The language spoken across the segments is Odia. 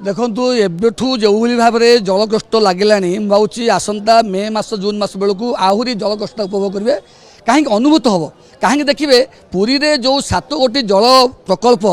ଦେଖନ୍ତୁ ଏବେଠୁ ଯେଉଁଭଳି ଭାବରେ ଜଳକଷ୍ଟ ଲାଗିଲାଣି ମୁଁ ଭାବୁଛି ଆସନ୍ତା ମେ ମାସ ଜୁନ୍ ମାସ ବେଳକୁ ଆହୁରି ଜଳକଷ୍ଟ ଉପଭୋଗ କରିବେ। କାହିଁକି ଅନୁଭୂତ ହେବ? କାହିଁକି ଦେଖିବେ ପୁରୀରେ ଯେଉଁ 7 ଗୋଟି ଜଳ ପ୍ରକଳ୍ପ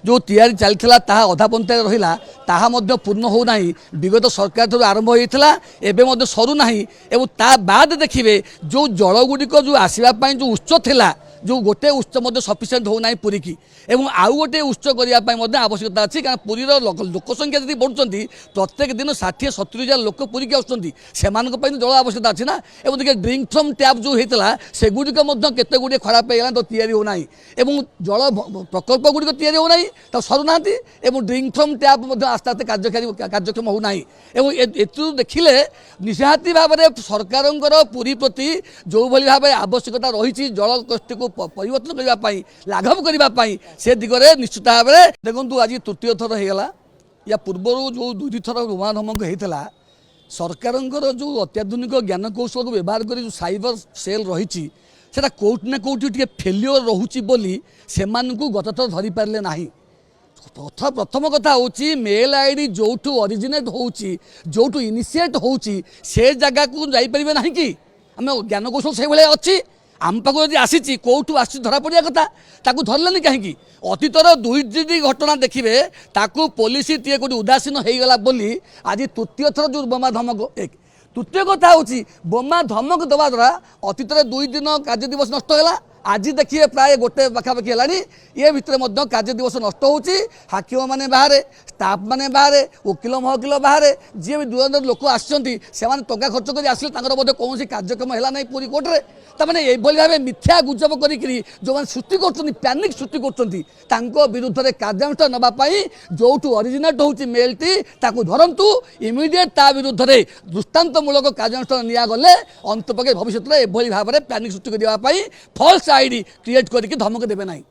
ଯେଉଁ ତିଆରି ଚାଲିଥିଲା ତାହା ଅଧା ପନ୍ଥାରେ ରହିଲା, ତାହା ମଧ୍ୟ ପୂର୍ଣ୍ଣ ହେଉନାହିଁ। ବିଗତ ସରକାର ଠାରୁ ଆରମ୍ଭ ହୋଇଥିଲା, ଏବେ ମଧ୍ୟ ସରୁନାହିଁ। ଏବଂ ତା ବାଦ ଦେଖିବେ ଯେଉଁ ଜଳଗୁଡ଼ିକ ଯେଉଁ ଆସିବା ପାଇଁ ଯେଉଁ ଉତ୍ସ ଥିଲା, ଯେଉଁ ଗୋଟିଏ ଉତ୍ସ ମଧ୍ୟ ସଫିସିଏଣ୍ଟ ହେଉନାହିଁ ପୁରୀକି। ଏବଂ ଆଉ ଗୋଟିଏ ଉତ୍ସ କରିବା ପାଇଁ ମଧ୍ୟ ଆବଶ୍ୟକତା ଅଛି, କାରଣ ପୁରୀର ଲୋକ ସଂଖ୍ୟା ଯଦି ବଢ଼ୁଛନ୍ତି, ପ୍ରତ୍ୟେକ ଦିନ 60-70 ହଜାର ଲୋକ ପୁରୀକି ଆସୁଛନ୍ତି, ସେମାନଙ୍କ ପାଇଁ ଜଳ ଆବଶ୍ୟକତା ଅଛି ନା। ଏବଂ ଟିକେ ଡ୍ରିଙ୍କ ଫ୍ରମ୍ ଟ୍ୟାପ୍ ଯେଉଁ ହେଇଥିଲା ସେଗୁଡ଼ିକ ମଧ୍ୟ କେତେ ଗୁଡ଼ିଏ ଖରାପ ହେଇଗଲା, ତ ତିଆରି ହେଉନାହିଁ। ଏବଂ ଜଳ ପ୍ରକଳ୍ପ ଗୁଡ଼ିକ ତିଆରି ହେଉନାହିଁ, ତ ସରୁନାହାନ୍ତି। ଏବଂ ଡ୍ରିଙ୍କ ଫ୍ରମ୍ ଟ୍ୟାପ୍ ମଧ୍ୟ ଆସ୍ତେ ଆସ୍ତେ କାର୍ଯ୍ୟକ୍ଷମ ହେଉନାହିଁ। ଏବଂ ଏଥିରୁ ଦେଖିଲେ ନିହାତି ଭାବରେ ସରକାରଙ୍କର ପୁରୀ ପ୍ରତି ଯେଉଁଭଳି ଭାବେ ଆବଶ୍ୟକତା ରହିଛି ଜଳକଷ୍ଟକୁ ପରିବର୍ତ୍ତନ କରିବା ପାଇଁ, ଲାଘବ କରିବା ପାଇଁ, ସେ ଦିଗରେ ନିଶ୍ଚିତ ଭାବରେ ଦେଖନ୍ତୁ ଆଜି ତୃତୀୟ ଥର ହେଇଗଲା। ୟା ପୂର୍ବରୁ ଯେଉଁ 2 ଥର ବୋମା ଧମକ ହେଇଥିଲା, ସରକାରଙ୍କର ଯେଉଁ ଅତ୍ୟାଧୁନିକ ଜ୍ଞାନକୌଶଳକୁ ବ୍ୟବହାର କରି ଯେଉଁ ସାଇବର ସେଲ୍ ରହିଛି, ସେଟା କେଉଁଠି ନା କେଉଁଠି ଟିକେ ଫେଲିଓର ରହୁଛି ବୋଲି ସେମାନଙ୍କୁ ଗତଥର ଧରିପାରିଲେ ନାହିଁ। ପ୍ରଥମ କଥା ହେଉଛି ମେଲ୍ ଆଇଡ଼ି ଯେଉଁଠୁ ଅରିଜିନେଟ୍ ହେଉଛି, ଯେଉଁଠୁ ଇନିସିଏଟ୍ ହେଉଛି, ସେ ଜାଗାକୁ ଯାଇପାରିବେ ନାହିଁ କି? ଆମେ ଜ୍ଞାନକୌଶଳ ସେଇଭଳିଆ ଅଛି। ଆମ ପାଖକୁ ଯଦି ଆସିଛି କେଉଁଠୁ ଆସିଛି ଧରା ପଡ଼ିବା କଥା, ତାକୁ ଧରିଲେନି କାହିଁକି? ଅତୀତର 2ଟି ଘଟଣା ଦେଖିବେ, ତାକୁ ପୋଲିସ ଟିଏ କେଉଁଠି ଉଦାସୀନ ହେଇଗଲା ବୋଲି ଆଜି ତୃତୀୟ ଥର ଯେଉଁ ବୋମା ଧମକ। ତୃତୀୟ କଥା ହେଉଛି ବୋମା ଧମକ ଦେବା ଦ୍ୱାରା ଅତୀତରେ 2 ଦିନ କାର୍ଯ୍ୟ ଦିବସ ନଷ୍ଟ ହେଲା। ଆଜି ଦେଖିବେ ପ୍ରାୟ 1 ପାଖାପାଖି ହେଲାଣି, ଏ ଭିତରେ ମଧ୍ୟ କାର୍ଯ୍ୟ ଦିବସ ନଷ୍ଟ ହେଉଛି। ହାକିମ ମାନେ ବାହାରେ, ଷ୍ଟାଫ୍ ମାନେ ବାହାରେ, ଓକିଲ ମହକିଲ ବାହାରେ, ଯିଏ ବି ଦୂର ଲୋକ ଆସିଛନ୍ତି ସେମାନେ ଟଙ୍କା ଖର୍ଚ୍ଚ କରି ଆସିଲେ, ତାଙ୍କର ମଧ୍ୟ କୌଣସି କାର୍ଯ୍ୟକ୍ରମ ହେଲା ନାହିଁ ପୁରୀ କୋର୍ଟରେ। ତାମାନେ ଏଇଭଳି ଭାବେ ମିଥ୍ୟା ଗୁଜବ କରିକି ଯେଉଁମାନେ ସୃଷ୍ଟି କରୁଛନ୍ତି, ପ୍ୟାନିକ୍ ସୃଷ୍ଟି କରୁଛନ୍ତି, ତାଙ୍କ ବିରୁଦ୍ଧରେ କାର୍ଯ୍ୟାନୁଷ୍ଠାନ ନେବା ପାଇଁ ଯେଉଁଠୁ ଅରିଜିନେଟ୍ ହେଉଛି ମେଲ୍ଟି, ତାକୁ ଧରନ୍ତୁ। ଇମିଡ଼ିଏଟ୍ ତା ବିରୁଦ୍ଧରେ ଦୃଷ୍ଟାନ୍ତମୂଳକ କାର୍ଯ୍ୟାନୁଷ୍ଠାନ ନିଆଗଲେ ଅନ୍ତପକ୍ଷେ ଭବିଷ୍ୟତରେ ଏଭଳି ଭାବରେ ପ୍ୟାନିକ୍ ସୃଷ୍ଟି କରିବା ପାଇଁ ଫଲ୍ସ ଆଇଡି କ୍ରିଏଟ୍ କରିକି ଧମକ ଦେବେ ନାହିଁ।